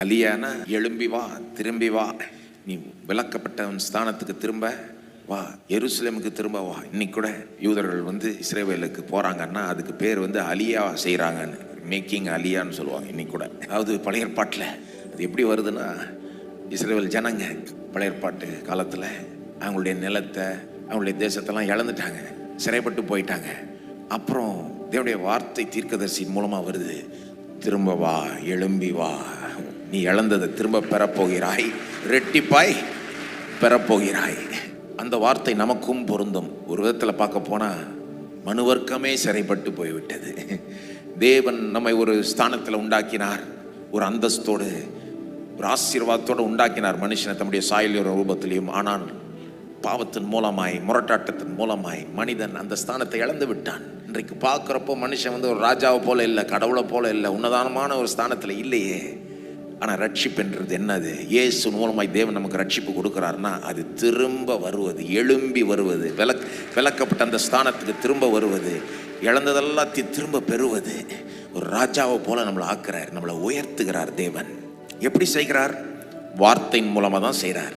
அலியானா எழும்பி வா, திரும்பி வா, நீ விலக்கப்பட்டவன் ஸ்தானத்துக்கு திரும்ப வா, எருசலேமுக்கு திரும்ப வா. இன்னைக்கு கூட யூதர்கள் இஸ்ரேவேலுக்கு போறாங்கன்னா அதுக்கு பேர் அலியா செய்யறாங்கன்னு, மேக்கிங் அலியான்னு சொல்லுவாங்க இன்னைக்கு கூட. அதாவது பழைய ஏற்பாட்டில் அது எப்படி வருதுன்னா, இஸ்ரேவேல் ஜனங்க பழைய ஏற்பாட்டு காலத்தில் அவங்களுடைய நிலத்தை, அவங்களுடைய தேசத்தெல்லாம் இழந்துட்டாங்க, சிறைப்பட்டு போயிட்டாங்க. அப்புறம் தேவனுடைய வார்த்தை தீர்க்கதரிசி மூலமா வருது, திரும்ப வா, எழும்பி வா, நீ இழந்ததை திரும்ப பெறப்போகிறாய், ரெட்டிப்பாய் பெறப்போகிறாய். அந்த வார்த்தை நமக்கும் பொருந்தும். ஒரு விதத்தில் பார்க்க போனா மனுவர்க்கமே சிறைப்பட்டு போய்விட்டது. தேவன் நம்மை ஒரு ஸ்தானத்தில் உண்டாக்கினார், ஒரு அந்தஸ்தோடு, ஒரு ஆசீர்வாதத்தோடு உண்டாக்கினார் மனுஷனை தம்முடைய சாயலின் ரூபத்திலையும். ஆனால் பாவத்தின் மூலமாய், முரட்டாட்டத்தின் மூலமாய் மனிதன் அந்த ஸ்தானத்தை இழந்து விட்டான். இன்றைக்கு பார்க்குறப்போ மனுஷன் ஒரு ராஜாவை போல இல்லை, கடவுளை போல இல்லை, உன்னதமான ஒரு ஸ்தானத்தில் இல்லையே. ஆனால் ரட்சிப்பு என்றது என்னது? இயேசு மூலமாய் தேவன் நமக்கு ரட்சிப்பு கொடுக்குறாருன்னா அது திரும்ப வருவது, எழும்பி வருவது, விலக்கப்பட்ட அந்த ஸ்தானத்துக்கு திரும்ப வருவது, இழந்ததெல்லாத்தையும் திரும்ப பெறுவது. ஒரு ராஜாவை போல நம்மளை ஆக்குறார், நம்மளை உயர்த்துகிறார் தேவன். எப்படி செய்கிறார்? வார்த்தையின் மூலமாக தான் செய்கிறார்.